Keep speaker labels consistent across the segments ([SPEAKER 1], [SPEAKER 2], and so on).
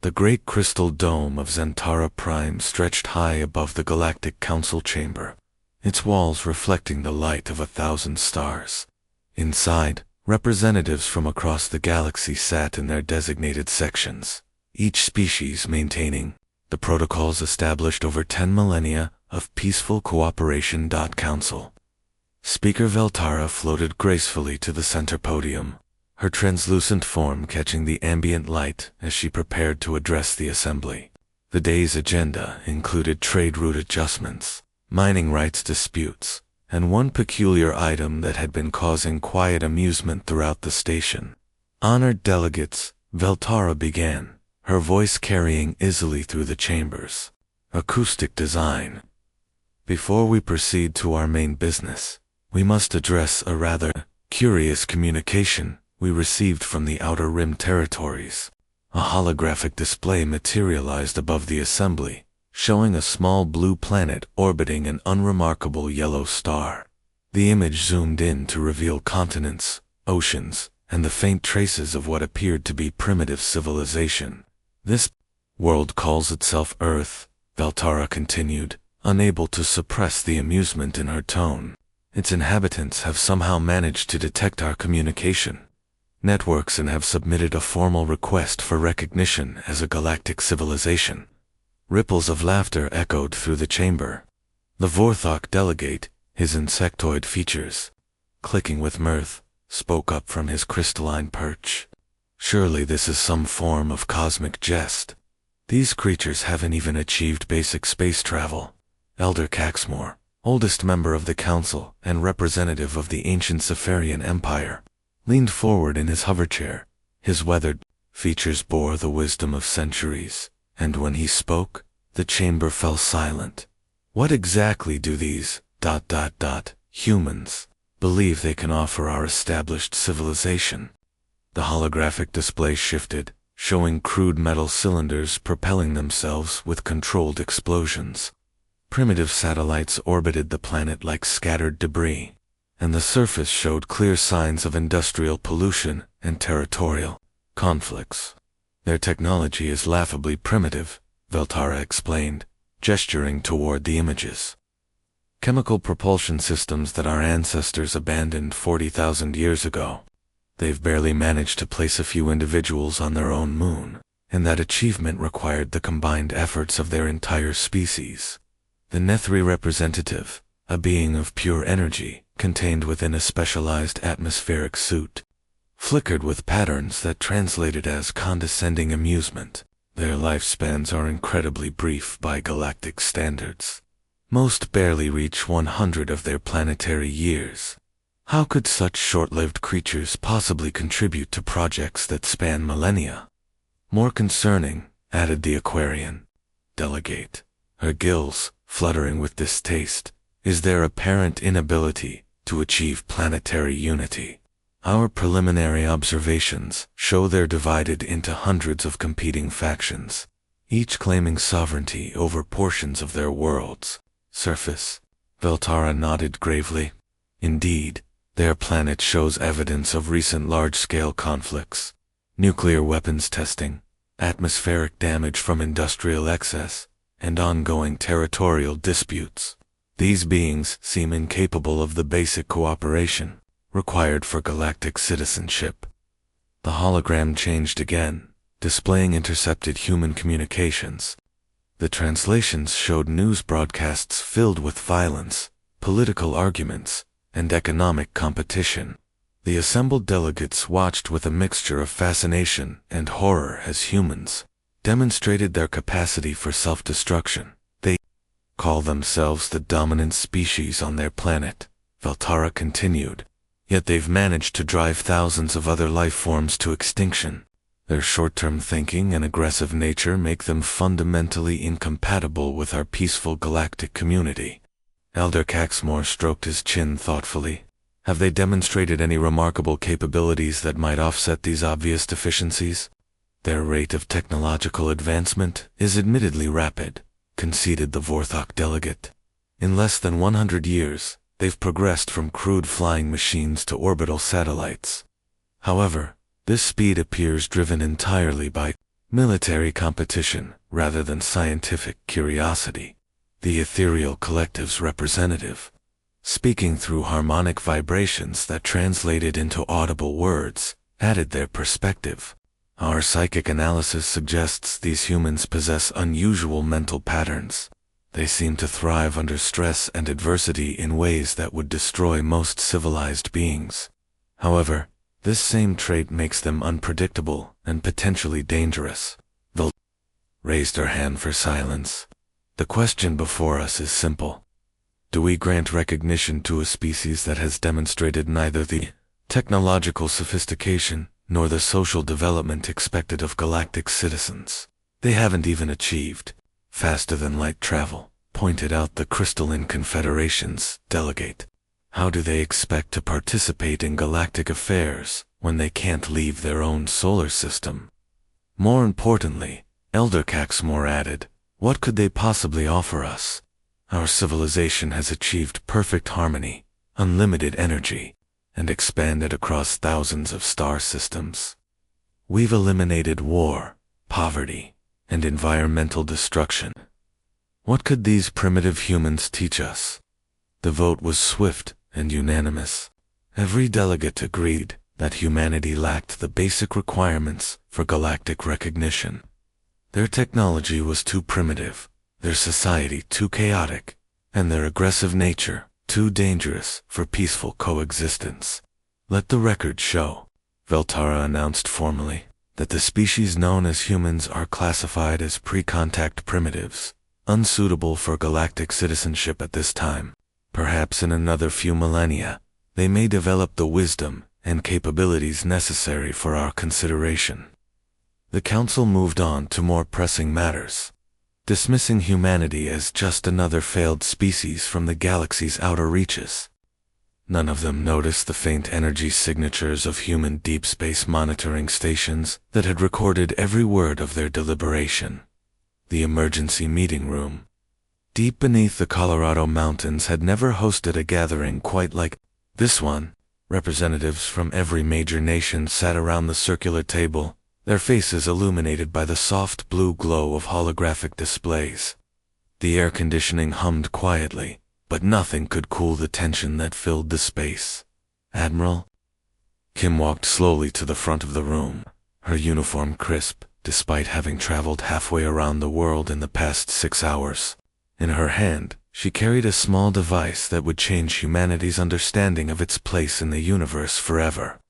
[SPEAKER 1] The great crystal dome of Zentara Prime stretched high above the Galactic Council chamber, its walls reflecting the light of 1,000 stars. Inside, representatives from across the galaxy sat in their designated sections, each species maintaining the protocols established over 10 millennia of peaceful cooperation. Council. Speaker Veltara floated gracefully to the center podium, her translucent form catching the ambient light as she prepared to address the assembly. The day's agenda included trade route adjustments, mining rights disputes, and one peculiar item that had been causing quiet amusement throughout the station. Honored delegates, Veltara began, her voice carrying easily through the chambers. Acoustic design. Before we proceed to our main business, we must address a rather curious communication we received from the Outer Rim territories. A holographic display materialized above the assembly, showing a small blue planet orbiting an unremarkable yellow star. The image zoomed in to reveal continents, oceans, and the faint traces of what appeared to be primitive civilization. This world calls itself Earth, Veltara continued, unable to suppress the amusement in her tone. Its inhabitants have somehow managed to detect our communication networks and have submitted a formal request for recognition as a galactic civilization. Ripples of laughter echoed through the chamber. The Vorthok delegate, his insectoid features clicking with mirth, spoke up from his crystalline perch. Surely this is some form of cosmic jest. These creatures haven't even achieved basic space travel. Elder Caxmore, oldest member of the council and representative of the ancient Seferian Empire, leaned forward in his hoverchair. His weathered features bore the wisdom of centuries, and when he spoke, the chamber fell silent. What exactly do these humans believe they can offer our established civilization? The holographic display shifted, showing crude metal cylinders propelling themselves with controlled explosions. Primitive satellites orbited the planet like scattered debris, and the surface showed clear signs of industrial pollution and territorial conflicts. Their technology is laughably primitive, Veltara explained, gesturing toward the images. Chemical propulsion systems that our ancestors abandoned 40,000 years ago. They've barely managed to place a few individuals on their own moon, and that achievement required the combined efforts of their entire species. The Nethri representative, a being of pure energy, contained within a specialized atmospheric suit, flickered with patterns that translated as condescending amusement. Their lifespans are incredibly brief by galactic standards. Most barely reach 100 of their planetary years. How could such short-lived creatures possibly contribute to projects that span millennia? More concerning, added the Aquarian delegate, her gills fluttering with distaste, is their apparent inability to achieve planetary unity. Our preliminary observations show they're divided into hundreds of competing factions, each claiming sovereignty over portions of their world's surface. Veltara nodded gravely. Indeed, their planet shows evidence of recent large-scale conflicts, nuclear weapons testing, atmospheric damage from industrial excess, and ongoing territorial disputes. These beings seem incapable of the basic cooperation required for galactic citizenship. The hologram changed again, displaying intercepted human communications. The translations showed news broadcasts filled with violence, political arguments, and economic competition. The assembled delegates watched with a mixture of fascination and horror as humans demonstrated their capacity for self-destruction. They call themselves the dominant species on their planet, Veltara continued. Yet they've managed to drive thousands of other life forms to extinction. Their short-term thinking and aggressive nature make them fundamentally incompatible with our peaceful galactic community. Elder Caxmore stroked his chin thoughtfully. Have they demonstrated any remarkable capabilities that might offset these obvious deficiencies? Their rate of technological advancement is admittedly rapid, conceded the Vorthok delegate. In less than 100 years, they've progressed from crude flying machines to orbital satellites. However, this speed appears driven entirely by military competition rather than scientific curiosity. The ethereal collective's representative, speaking through harmonic vibrations that translated into audible words, added their perspective. Our psychic analysis suggests these humans possess unusual mental patterns. They seem to thrive under stress and adversity in ways that would destroy most civilized beings. However, this same trait makes them unpredictable and potentially dangerous. Vel raised her hand for silence. The question before us is simple. Do we grant recognition to a species that has demonstrated neither the technological sophistication nor the social development expected of galactic citizens? They haven't even achieved faster-than-light travel, pointed out the Crystalline Confederation's delegate. How do they expect to participate in galactic affairs when they can't leave their own solar system? More importantly, Elder Caxmore added, what could they possibly offer us? Our civilization has achieved perfect harmony, unlimited energy, and expanded across thousands of star systems. We've eliminated war, poverty, and environmental destruction. What could these primitive humans teach us? The vote was swift and unanimous. Every delegate agreed that humanity lacked the basic requirements for galactic recognition. Their technology was too primitive, their society too chaotic, and their aggressive nature too dangerous for peaceful coexistence. Let the record show, Veltara announced formally, that the species known as humans are classified as pre-contact primitives, unsuitable for galactic citizenship at this time. Perhaps in another few millennia, they may develop the wisdom and capabilities necessary for our consideration. The Council moved on to more pressing matters, dismissing humanity as just another failed species from the galaxy's outer reaches. None of them noticed the faint energy signatures of human deep space monitoring stations that had recorded every word of their deliberation. The emergency meeting room, deep beneath the Colorado mountains, had never hosted a gathering quite like this one. Representatives from every major nation sat around the circular table, their faces illuminated by the soft blue glow of holographic displays. The air conditioning hummed quietly, but nothing could cool the tension that filled the space. Admiral? Kim walked slowly to the front of the room, her uniform crisp, despite having traveled halfway around the world in the past 6 hours. In her hand, she carried a small device that would change humanity's understanding of its place in the universe forever.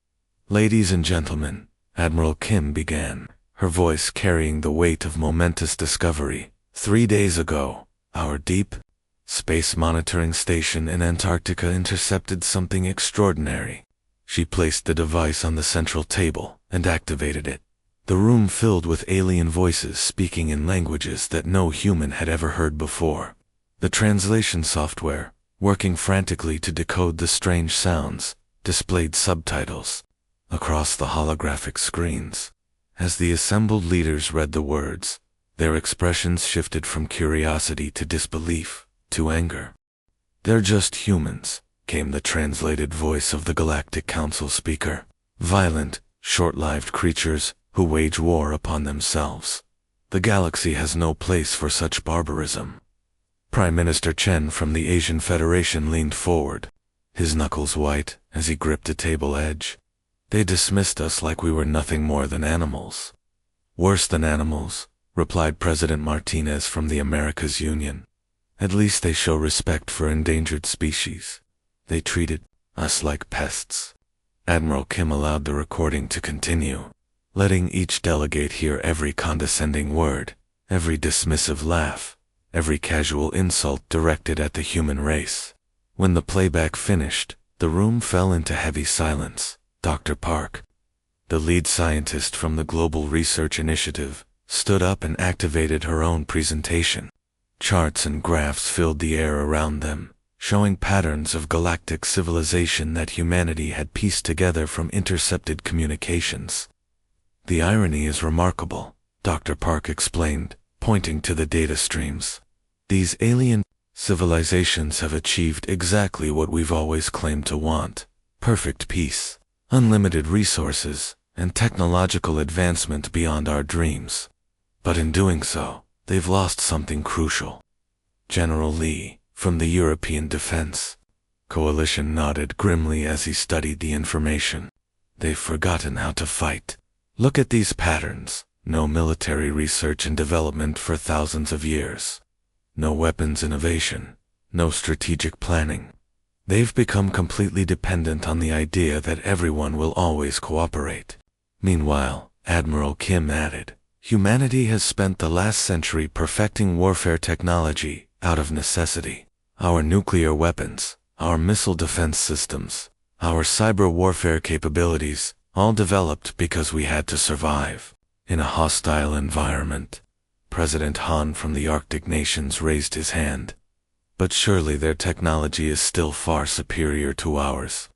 [SPEAKER 1] Ladies and gentlemen, Admiral Kim began, her voice carrying the weight of momentous discovery. 3 days ago, our deep space monitoring station in Antarctica intercepted something extraordinary. She placed the device on the central table and activated it. The room filled with alien voices speaking in languages that no human had ever heard before. The translation software, working frantically to decode the strange sounds, displayed subtitles across the holographic screens. As the assembled leaders read the words, their expressions shifted from curiosity to disbelief to anger. "They're just humans," came the translated voice of the Galactic Council speaker. "Violent, short-lived creatures who wage war upon themselves. The galaxy has no place for such barbarism." Prime Minister Chen from the Asian Federation leaned forward, his knuckles white as he gripped a table edge. "They dismissed us like we were nothing more than animals." "Worse than animals," replied President Martinez from the Americas Union. "At least they show respect for endangered species. They treated us like pests." Admiral Kim allowed the recording to continue, letting each delegate hear every condescending word, every dismissive laugh, every casual insult directed at the human race. When the playback finished, the room fell into heavy silence. Dr. Park, the lead scientist from the Global Research Initiative, stood up and activated her own presentation. Charts and graphs filled the air around them, showing patterns of galactic civilization that humanity had pieced together from intercepted communications. "The irony is remarkable," Dr. Park explained, pointing to the data streams. "These alien civilizations have achieved exactly what we've always claimed to want: perfect peace, unlimited resources, and technological advancement beyond our dreams. But in doing so, they've lost something crucial. General Lee, from the European Defense Coalition, nodded grimly as he studied the information. They've forgotten how to fight. Look at these patterns. No military research and development for thousands of years. No weapons innovation. No strategic planning. They've become completely dependent on the idea that everyone will always cooperate. Meanwhile, Admiral Kim added, humanity has spent the last century perfecting warfare technology out of necessity. Our nuclear weapons, our missile defense systems, our cyber warfare capabilities, all developed because we had to survive in a hostile environment. President Han from the Arctic nations raised his hand. But surely their technology is still far superior to ours.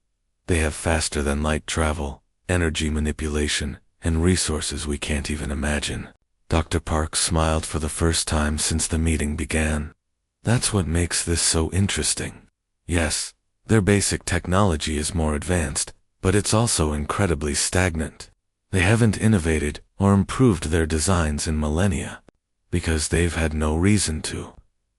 [SPEAKER 1] They have faster than light travel, energy manipulation, and resources we can't even imagine. Dr. Park smiled for the first time since the meeting began. That's what makes this so interesting. Yes, their basic technology is more advanced, but it's also incredibly stagnant. They haven't innovated or improved their designs in millennia, because they've had no reason to.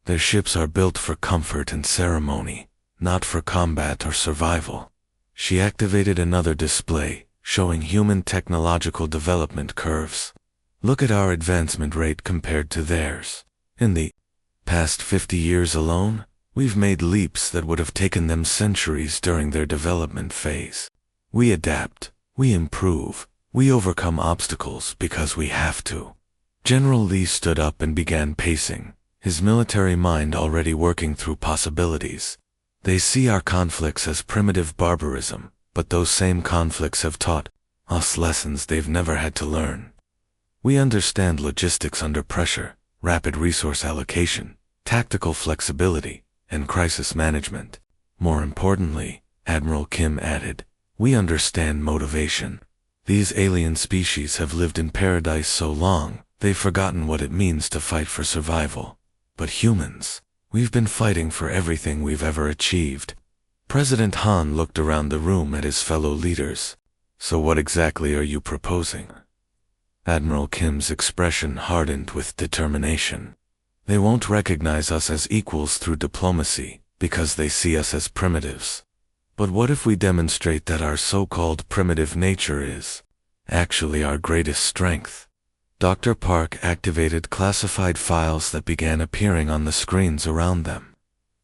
[SPEAKER 1] Their ships are built for comfort and ceremony, not for combat or survival. She activated another display, showing human technological development curves. Look at our advancement rate compared to theirs. In the past 50 years alone, we've made leaps that would have taken them centuries during their development phase. We adapt, we improve, we overcome obstacles because we have to. General Lee stood up and began pacing, his military mind already working through possibilities. They see our conflicts as primitive barbarism, but those same conflicts have taught us lessons they've never had to learn. We understand logistics under pressure, rapid resource allocation, tactical flexibility, and crisis management. More importantly, Admiral Kim added, we understand motivation. These alien species have lived in paradise so long, they've forgotten what it means to fight for survival. But humans, we've been fighting for everything we've ever achieved. President Han looked around the room at his fellow leaders. So what exactly are you proposing? Admiral Kim's expression hardened with determination. They won't recognize us as equals through diplomacy, because they see us as primitives. But what if we demonstrate that our so-called primitive nature is actually our greatest strength? Dr. Park activated classified files that began appearing on the screens around them.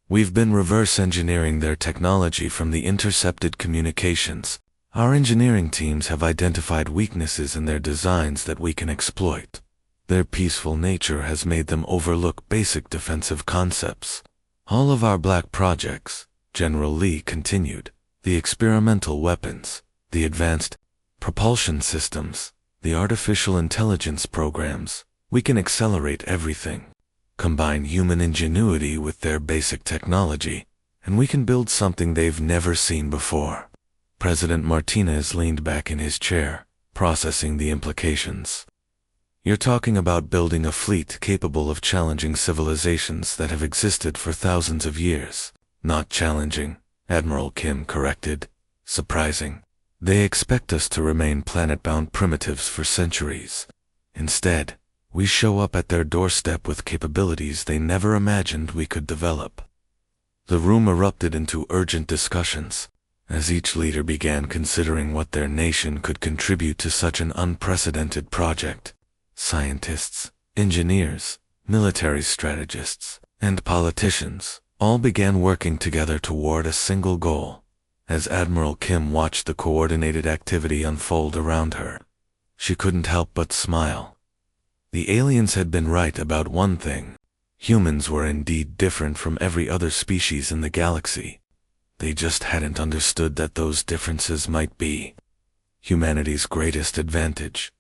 [SPEAKER 1] We've been reverse engineering their technology from the intercepted communications. Our engineering teams have identified weaknesses in their designs that we can exploit. Their peaceful nature has made them overlook basic defensive concepts. All of our black projects, General Lee continued, the experimental weapons, the advanced propulsion systems, the artificial intelligence programs, we can accelerate everything. Combine human ingenuity with their basic technology, and we can build something they've never seen before. President Martinez leaned back in his chair, processing the implications. You're talking about building a fleet capable of challenging civilizations that have existed for thousands of years. Not challenging, Admiral Kim corrected. Surprising. They expect us to remain planet-bound primitives for centuries. Instead, we show up at their doorstep with capabilities they never imagined we could develop. The room erupted into urgent discussions, as each leader began considering what their nation could contribute to such an unprecedented project. Scientists, engineers, military strategists, and politicians all began working together toward a single goal. As Admiral Kim watched the coordinated activity unfold around her, she couldn't help but smile. The aliens had been right about one thing. Humans were indeed different from every other species in the galaxy. They just hadn't understood that those differences might be humanity's greatest advantage.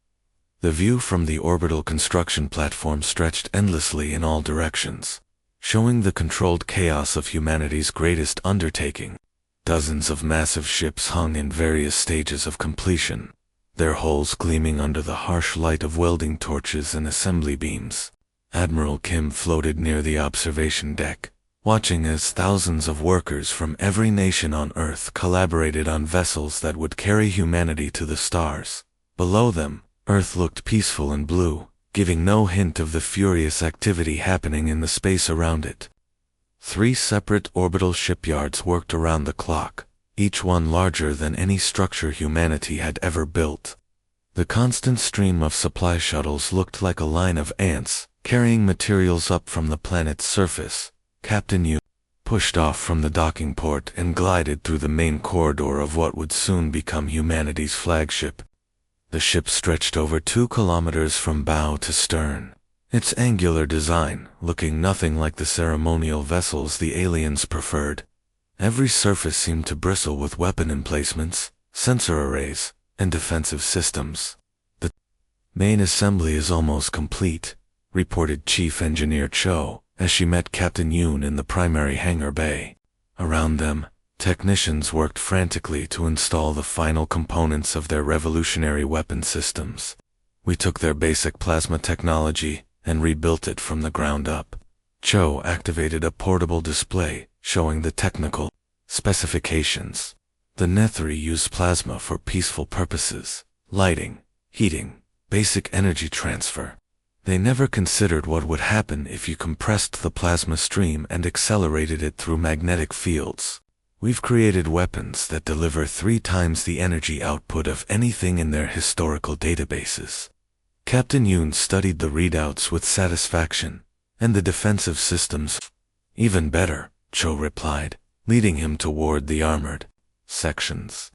[SPEAKER 1] The view from the orbital construction platform stretched endlessly in all directions, showing the controlled chaos of humanity's greatest undertaking. Dozens of massive ships hung in various stages of completion, their hulls gleaming under the harsh light of welding torches and assembly beams. Admiral Kim floated near the observation deck, watching as thousands of workers from every nation on Earth collaborated on vessels that would carry humanity to the stars. Below them, Earth looked peaceful and blue, giving no hint of the furious activity happening in the space around it. 3 separate orbital shipyards worked around the clock, each one larger than any structure humanity had ever built. The constant stream of supply shuttles looked like a line of ants, carrying materials up from the planet's surface. Captain Yu pushed off from the docking port and glided through the main corridor of what would soon become humanity's flagship. The ship stretched over 2 kilometers from bow to stern, its angular design looking nothing like the ceremonial vessels the aliens preferred. Every surface seemed to bristle with weapon emplacements, sensor arrays, and defensive systems. The main assembly is almost complete, reported Chief Engineer Cho, as she met Captain Yoon in the primary hangar bay. Around them, technicians worked frantically to install the final components of their revolutionary weapon systems. We took their basic plasma technology and rebuilt it from the ground up. Cho activated a portable display showing the technical specifications. The Nethri use plasma for peaceful purposes, lighting, heating, basic energy transfer. They never considered what would happen if you compressed the plasma stream and accelerated it through magnetic fields. We've created weapons that deliver 3 times the energy output of anything in their historical databases. Captain Yoon studied the readouts with satisfaction, and the defensive systems. Even better, Cho replied, leading him toward the armored sections.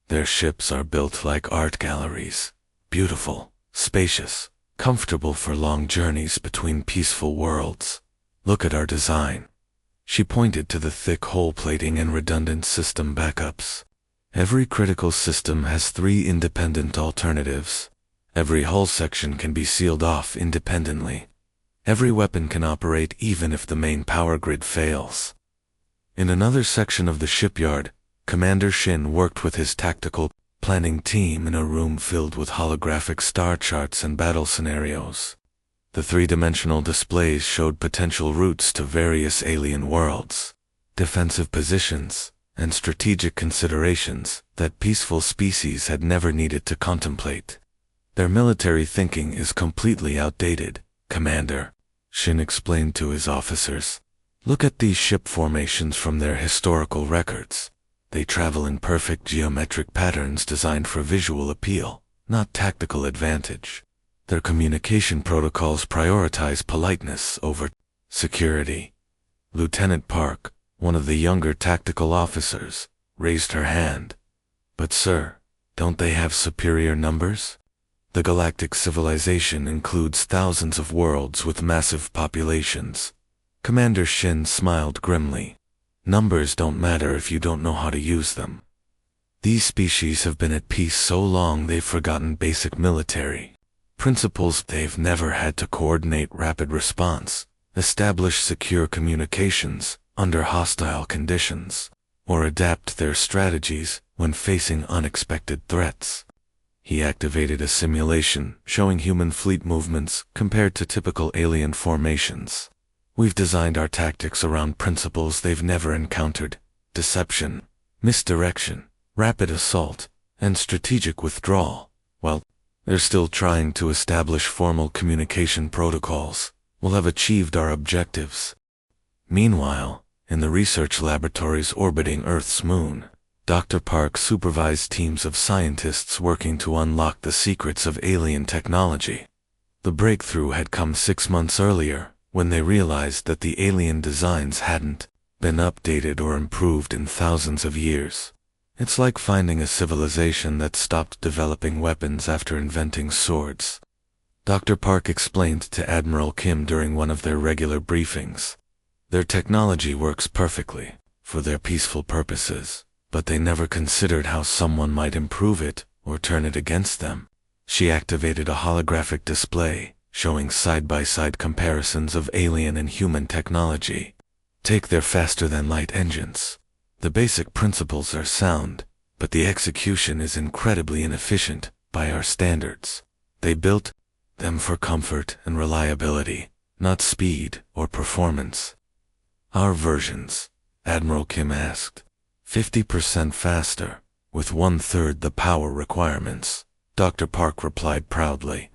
[SPEAKER 1] Their ships are built like art galleries, beautiful, spacious, comfortable for long journeys between peaceful worlds. Look at our design. She pointed to the thick hull plating and redundant system backups. Every critical system has 3 independent alternatives. Every hull section can be sealed off independently. Every weapon can operate even if the main power grid fails. In another section of the shipyard, Commander Shin worked with his tactical planning team in a room filled with holographic star charts and battle scenarios. The 3-dimensional displays showed potential routes to various alien worlds, defensive positions, and strategic considerations that peaceful species had never needed to contemplate. Their military thinking is completely outdated, Commander, Shin explained to his officers. Look at these ship formations from their historical records. They travel in perfect geometric patterns designed for visual appeal, not tactical advantage. Their communication protocols prioritize politeness over security. Lieutenant Park, one of the younger tactical officers, raised her hand. But sir, don't they have superior numbers? The galactic civilization includes thousands of worlds with massive populations. Commander Shin smiled grimly. Numbers don't matter if you don't know how to use them. These species have been at peace so long they've forgotten basic military principles. They've never had to coordinate rapid response, establish secure communications under hostile conditions, or adapt their strategies when facing unexpected threats. He activated a simulation showing human fleet movements compared to typical alien formations. We've designed our tactics around principles they've never encountered: deception, misdirection, rapid assault, and strategic withdrawal. Well, they're still trying to establish formal communication protocols. We'll have achieved our objectives. Meanwhile, in the research laboratories orbiting Earth's moon, Dr. Park supervised teams of scientists working to unlock the secrets of alien technology. The breakthrough had come 6 months earlier, when they realized that the alien designs hadn't been updated or improved in thousands of years. It's like finding a civilization that stopped developing weapons after inventing swords. Dr. Park explained to Admiral Kim during one of their regular briefings. Their technology works perfectly for their peaceful purposes, but they never considered how someone might improve it or turn it against them. She activated a holographic display showing side-by-side comparisons of alien and human technology. Take their faster-than-light engines. The basic principles are sound, but the execution is incredibly inefficient by our standards. They built them for comfort and reliability, not speed or performance. Our versions, Admiral Kim asked, 50% faster, with 1/3 the power requirements, Dr. Park replied proudly.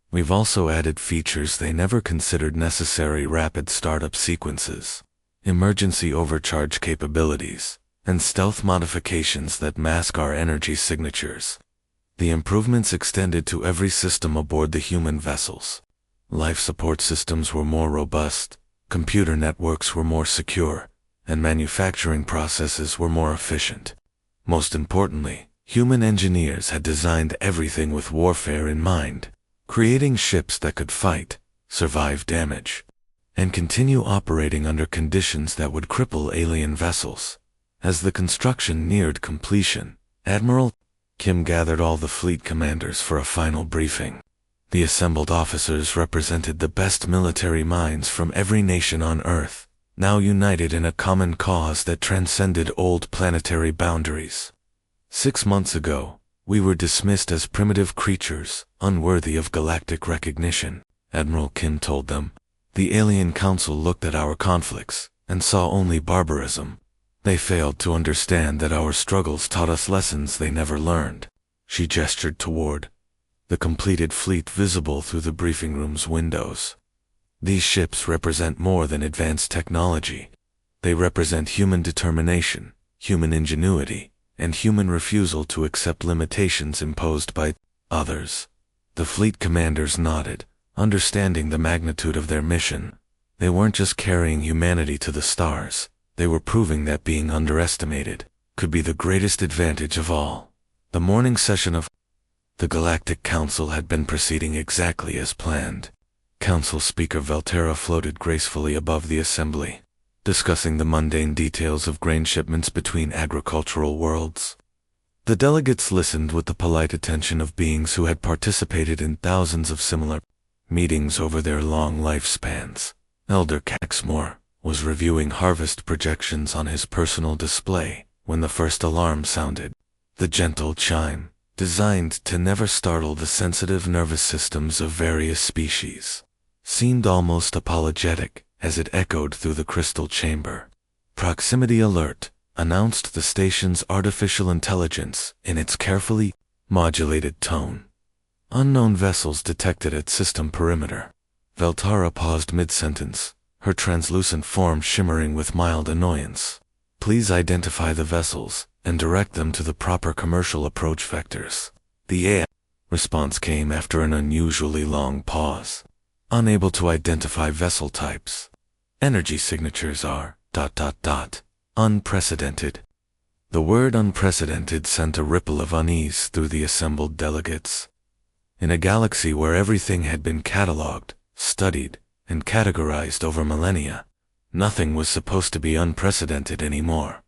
[SPEAKER 1] We've also added features they never considered necessary: rapid startup sequences, emergency overcharge capabilities, and stealth modifications that mask our energy signatures. The improvements extended to every system aboard the human vessels. Life support systems were more robust, computer networks were more secure, and manufacturing processes were more efficient. Most importantly, human engineers had designed everything with warfare in mind, creating ships that could fight, survive damage, and continue operating under conditions that would cripple alien vessels. As the construction neared completion, Admiral Kim gathered all the fleet commanders for a final briefing. The assembled officers represented the best military minds from every nation on Earth, now united in a common cause that transcended old planetary boundaries. 6 months ago, we were dismissed as primitive creatures, unworthy of galactic recognition, Admiral Kim told them. The Alien Council looked at our conflicts and saw only barbarism. They failed to understand that our struggles taught us lessons they never learned. She gestured toward the completed fleet visible through the briefing room's windows. These ships represent more than advanced technology. They represent human determination, human ingenuity, and human refusal to accept limitations imposed by others. The fleet commanders nodded, understanding the magnitude of their mission. They weren't just carrying humanity to the stars. They were proving that being underestimated could be the greatest advantage of all. The morning session of the Galactic Council had been proceeding exactly as planned. Council Speaker Valterra floated gracefully above the assembly, discussing the mundane details of grain shipments between agricultural worlds. The delegates listened with the polite attention of beings who had participated in thousands of similar meetings over their long lifespans. Elder Caxmore was reviewing harvest projections on his personal display when the first alarm sounded. The gentle chime, designed to never startle the sensitive nervous systems of various species, seemed almost apologetic as it echoed through the crystal chamber. Proximity Alert announced the station's artificial intelligence in its carefully modulated tone. Unknown vessels detected at system perimeter. Valterra paused mid-sentence, her translucent form shimmering with mild annoyance. Please identify the vessels and direct them to the proper commercial approach vectors. The AI response came after an unusually long pause. Unable to identify vessel types. Energy signatures are ... unprecedented. The word unprecedented sent a ripple of unease through the assembled delegates. In a galaxy where everything had been catalogued, studied, and categorized over millennia, nothing was supposed to be unprecedented anymore.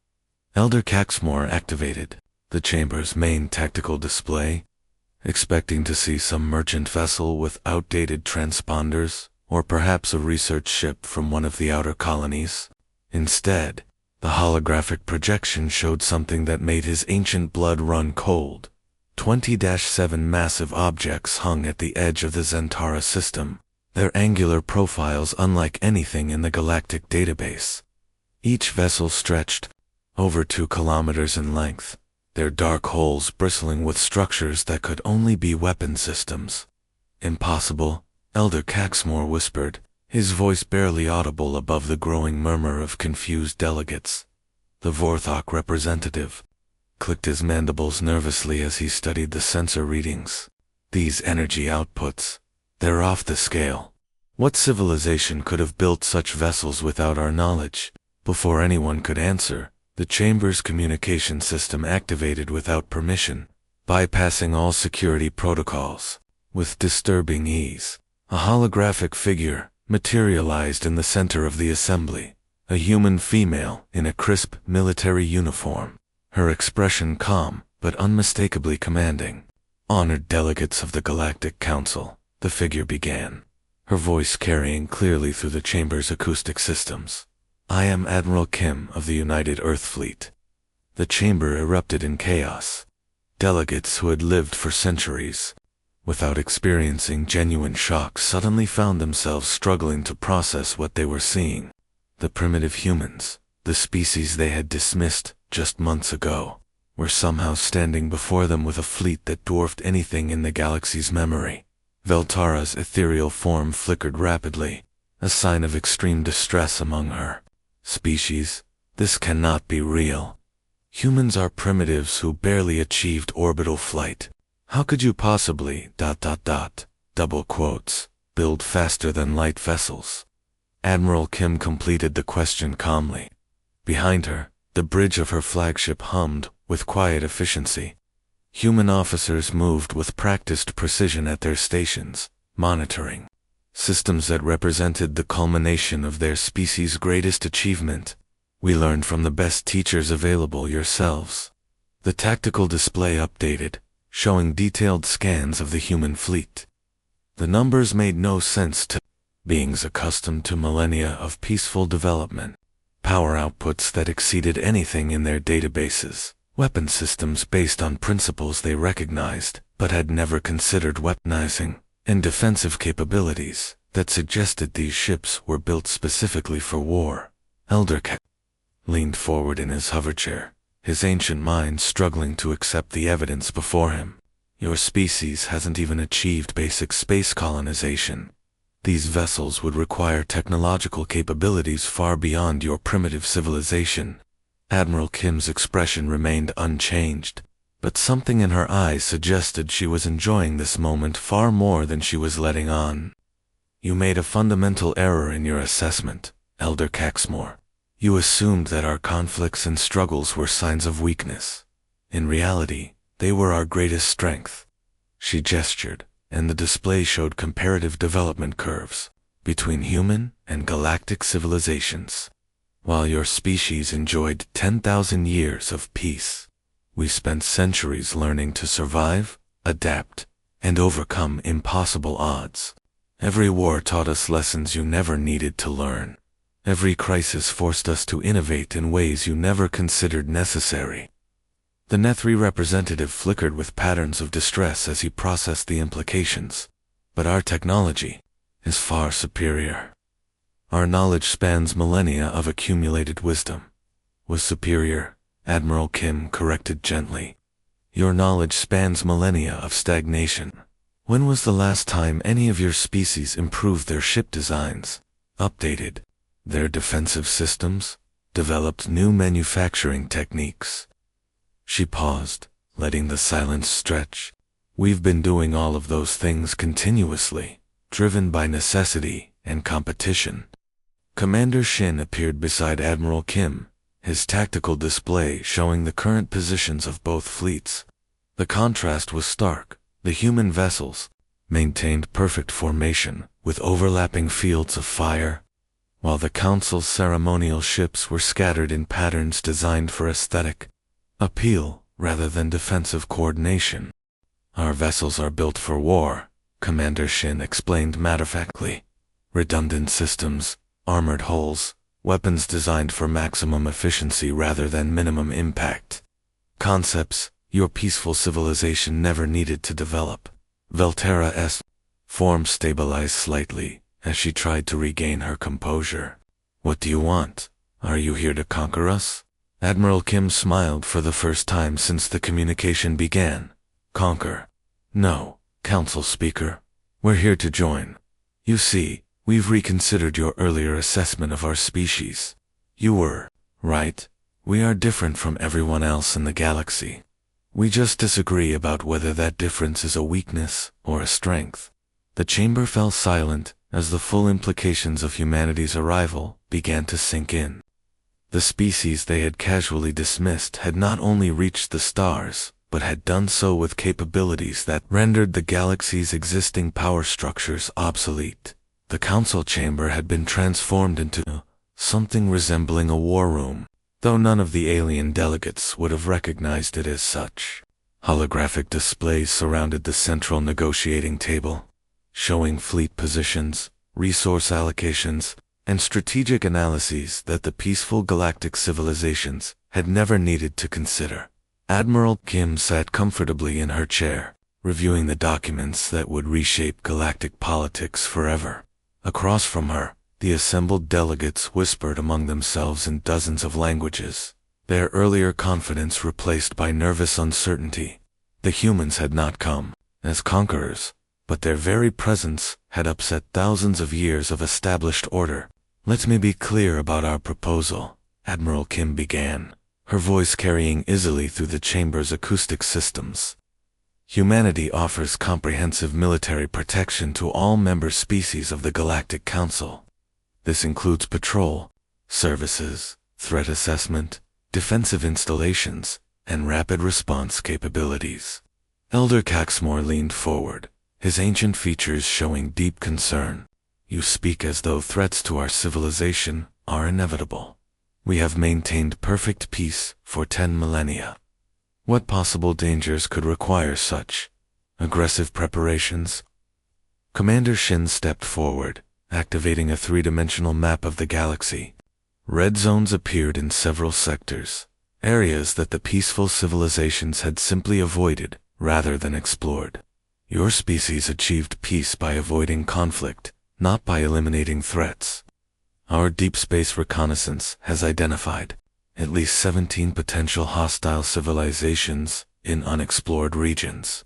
[SPEAKER 1] Elder Caxmore activated the chamber's main tactical display, expecting to see some merchant vessel with outdated transponders, or perhaps a research ship from one of the outer colonies. Instead, the holographic projection showed something that made his ancient blood run cold. 20-7 massive objects hung at the edge of the Zentara system, their angular profiles unlike anything in the galactic database. Each vessel stretched over 2 kilometers in length, their dark holes bristling with structures that could only be weapon systems. Impossible, Elder Caxmore whispered, his voice barely audible above the growing murmur of confused delegates. The Vorthok representative clicked his mandibles nervously as he studied the sensor readings. These energy outputs, they're off the scale. What civilization could have built such vessels without our knowledge? Before anyone could answer, the chamber's communication system activated without permission, bypassing all security protocols. With disturbing ease, a holographic figure materialized in the center of the assembly, a human female in a crisp military uniform, her expression calm but unmistakably commanding. Honored delegates of the Galactic Council, the figure began, her voice carrying clearly through the chamber's acoustic systems. I am Admiral Kim of the United Earth Fleet. The chamber erupted in chaos. Delegates who had lived for centuries without experiencing genuine shock suddenly found themselves struggling to process what they were seeing. The primitive humans, the species they had dismissed just months ago, were somehow standing before them with a fleet that dwarfed anything in the galaxy's memory. Veltara's ethereal form flickered rapidly, a sign of extreme distress among her species. This cannot be real. Humans are primitives who barely achieved orbital flight. How could you possibly, double quotes, build faster than light vessels? Admiral Kim completed the question calmly. Behind her, the bridge of her flagship hummed with quiet efficiency. Human officers moved with practiced precision at their stations, monitoring systems that represented the culmination of their species' greatest achievement. We learned from the best teachers available yourselves. The tactical display updated, showing detailed scans of the human fleet. The numbers made no sense to beings accustomed to millennia of peaceful development. Power outputs that exceeded anything in their databases. Weapon systems based on principles they recognized, but had never considered weaponizing, and defensive capabilities that suggested these ships were built specifically for war. Elder Cat leaned forward in his hoverchair, his ancient mind struggling to accept the evidence before him. Your species hasn't even achieved basic space colonization. These vessels would require technological capabilities far beyond your primitive civilization. Admiral Kim's expression remained unchanged, but something in her eyes suggested she was enjoying this moment far more than she was letting on. You made a fundamental error in your assessment, Elder Caxmore. You assumed that our conflicts and struggles were signs of weakness. In reality, they were our greatest strength. She gestured, and the display showed comparative development curves between human and galactic civilizations. While your species enjoyed 10,000 years of peace, we spent centuries learning to survive, adapt, and overcome impossible odds. Every war taught us lessons you never needed to learn. Every crisis forced us to innovate in ways you never considered necessary. The Nethri representative flickered with patterns of distress as he processed the implications. But our technology is far superior. Our knowledge spans millennia of accumulated wisdom. Was superior, Admiral Kim corrected gently. Your knowledge spans millennia of stagnation. When was the last time any of your species improved their ship designs, updated their defensive systems, developed new manufacturing techniques? She paused, letting the silence stretch. We've been doing all of those things continuously, driven by necessity and competition. Commander Shin appeared beside Admiral Kim, his tactical display showing the current positions of both fleets. The contrast was stark. The human vessels maintained perfect formation with overlapping fields of fire, while the Council's ceremonial ships were scattered in patterns designed for aesthetic appeal rather than defensive coordination. Our vessels are built for war, Commander Shin explained matter-of-factly. Redundant systems, armored hulls, weapons designed for maximum efficiency rather than minimum impact. Concepts your peaceful civilization never needed to develop. Veltara's form stabilized slightly as she tried to regain her composure. What do you want? Are you here to conquer us? Admiral Kim smiled for the first time since the communication began. Conquer? No, Council Speaker. We're here to join. You see, we've reconsidered your earlier assessment of our species. You were right. We are different from everyone else in the galaxy. We just disagree about whether that difference is a weakness or a strength. The chamber fell silent as the full implications of humanity's arrival began to sink in. The species they had casually dismissed had not only reached the stars, but had done so with capabilities that rendered the galaxy's existing power structures obsolete. The council chamber had been transformed into something resembling a war room, though none of the alien delegates would have recognized it as such. Holographic displays surrounded the central negotiating table, showing fleet positions, resource allocations, and strategic analyses that the peaceful galactic civilizations had never needed to consider. Admiral Kim sat comfortably in her chair, reviewing the documents that would reshape galactic politics forever. Across from her, the assembled delegates whispered among themselves in dozens of languages, their earlier confidence replaced by nervous uncertainty. The humans had not come as conquerors, but their very presence had upset thousands of years of established order. "Let me be clear about our proposal," Admiral Kim began, her voice carrying easily through the chamber's acoustic systems. "Humanity offers comprehensive military protection to all member species of the Galactic Council. This includes patrol, services, threat assessment, defensive installations, and rapid response capabilities." Elder Caxmore leaned forward, his ancient features showing deep concern. "You speak as though threats to our civilization are inevitable. We have maintained perfect peace for 10 millennia. What possible dangers could require such aggressive preparations?" Commander Shin stepped forward, activating a three-dimensional map of the galaxy. Red zones appeared in several sectors, areas that the peaceful civilizations had simply avoided rather than explored. "Your species achieved peace by avoiding conflict, not by eliminating threats. Our deep space reconnaissance has identified at least 17 potential hostile civilizations in unexplored regions."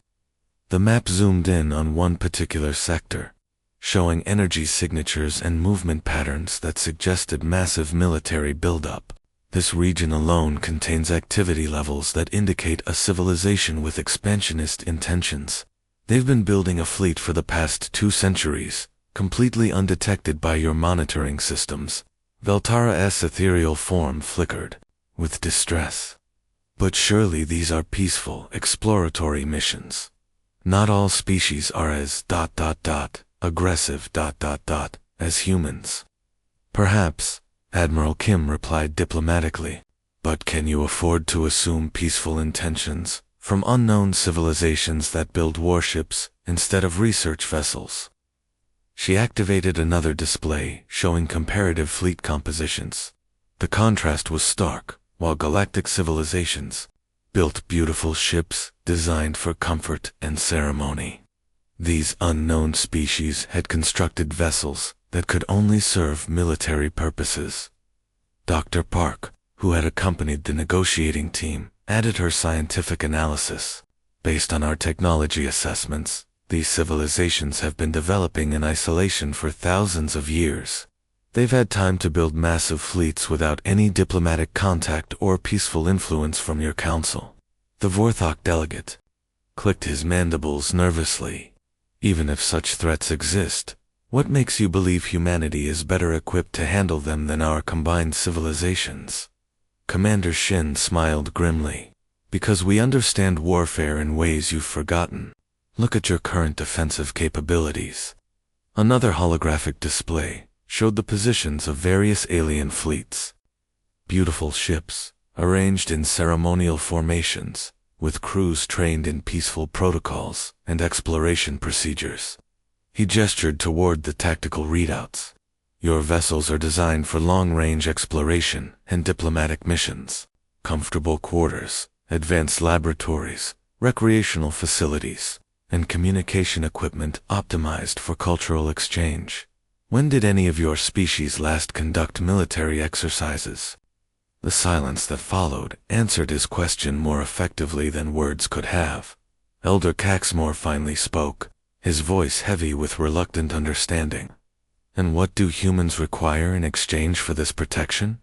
[SPEAKER 1] The map zoomed in on one particular sector, showing energy signatures and movement patterns that suggested massive military buildup. "This region alone contains activity levels that indicate a civilization with expansionist intentions. They've been building a fleet for the past 2 centuries, completely undetected by your monitoring systems." Veltara's ethereal form flickered with distress. "But surely these are peaceful, exploratory missions. Not all species are as aggressive as humans." "Perhaps," Admiral Kim replied diplomatically, "but can you afford to assume peaceful intentions from unknown civilizations that build warships instead of research vessels?" She activated another display showing comparative fleet compositions. The contrast was stark. While galactic civilizations built beautiful ships designed for comfort and ceremony, these unknown species had constructed vessels that could only serve military purposes. Dr. Park, who had accompanied the negotiating team, added her scientific analysis. "Based on our technology assessments, these civilizations have been developing in isolation for thousands of years. They've had time to build massive fleets without any diplomatic contact or peaceful influence from your council." The Vorthok delegate clicked his mandibles nervously. "Even if such threats exist, what makes you believe humanity is better equipped to handle them than our combined civilizations?" Commander Shin smiled grimly. "Because we understand warfare in ways you've forgotten. Look at your current defensive capabilities." Another holographic display showed the positions of various alien fleets. Beautiful ships, arranged in ceremonial formations, with crews trained in peaceful protocols and exploration procedures. He gestured toward the tactical readouts. "Your vessels are designed for long-range exploration and diplomatic missions. Comfortable quarters, advanced laboratories, recreational facilities, and communication equipment optimized for cultural exchange. When did any of your species last conduct military exercises?" The silence that followed answered his question more effectively than words could have. Elder Caxmore finally spoke, his voice heavy with reluctant understanding. "And what do humans require in exchange for this protection?"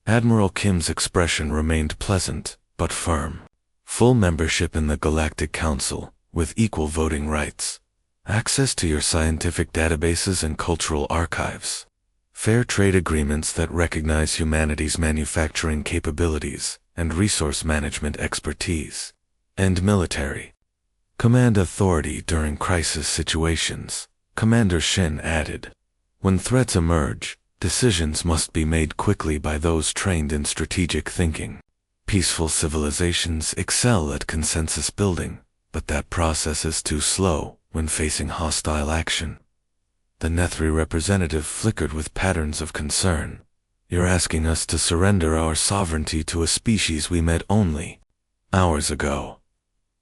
[SPEAKER 1] Admiral Kim's expression remained pleasant, but firm. "Full membership in the Galactic Council, with equal voting rights. Access to your scientific databases and cultural archives. Fair trade agreements that recognize humanity's manufacturing capabilities and resource management expertise. And military command authority during crisis situations," Commander Shin added. "When threats emerge, decisions must be made quickly by those trained in strategic thinking. Peaceful civilizations excel at consensus building, but that process is too slow when facing hostile action." The Nethri representative flickered with patterns of concern. "You're asking us to surrender our sovereignty to a species we met only hours ago."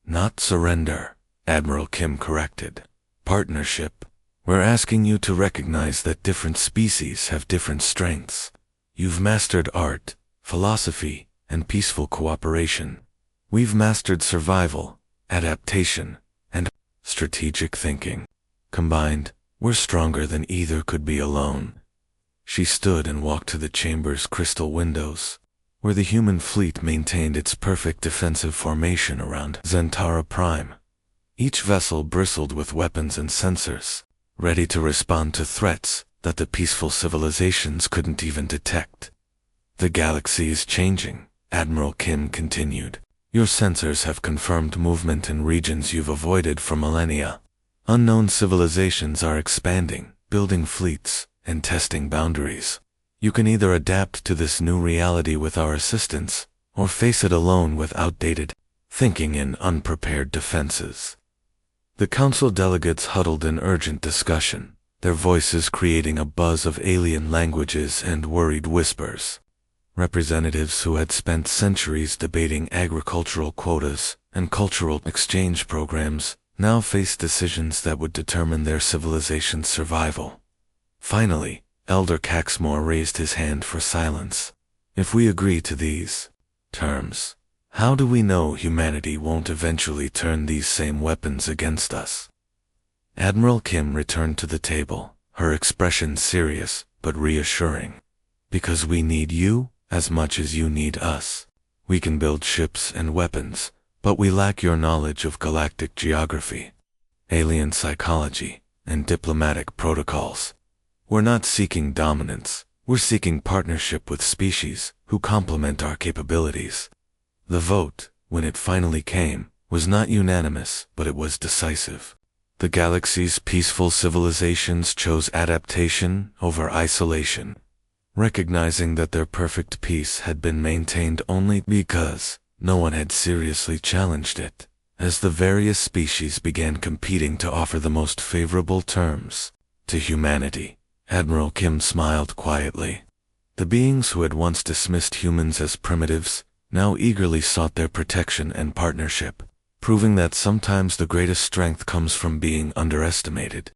[SPEAKER 1] "Not surrender," Admiral Kim corrected. "Partnership. We're asking you to recognize that different species have different strengths. You've mastered art, philosophy, and peaceful cooperation. We've mastered survival, adaptation, and strategic thinking. Combined, we're stronger than either could be alone. She stood and walked to the chamber's crystal windows, where the human fleet maintained its perfect defensive formation around Zentara Prime. Each vessel bristled with weapons and sensors, ready to respond to threats that the peaceful civilizations couldn't even detect. The galaxy is changing, Admiral Kim continued. Your sensors have confirmed movement in regions you've avoided for millennia. Unknown civilizations are expanding, building fleets, and testing boundaries. You can either adapt to this new reality with our assistance, or face it alone with outdated thinking and unprepared defenses. The council delegates huddled in urgent discussion, their voices creating a buzz of alien languages and worried whispers. Representatives who had spent centuries debating agricultural quotas and cultural exchange programs now faced decisions that would determine their civilization's survival. Finally, Elder Caxmore raised his hand for silence. If we agree to these terms, how do we know humanity won't eventually turn these same weapons against us? Admiral Kim returned to the table, her expression serious but reassuring. Because we need you as much as you need us. We can build ships and weapons, but we lack your knowledge of galactic geography, alien psychology, and diplomatic protocols. We're not seeking dominance, we're seeking partnership with species who complement our capabilities. The vote, when it finally came, was not unanimous, but it was decisive. The galaxy's peaceful civilizations chose adaptation over isolation, recognizing that their perfect peace had been maintained only because no one had seriously challenged it. As the various species began competing to offer the most favorable terms to humanity, Admiral Kim smiled quietly. The beings who had once dismissed humans as primitives now eagerly sought their protection and partnership, proving that sometimes the greatest strength comes from being underestimated.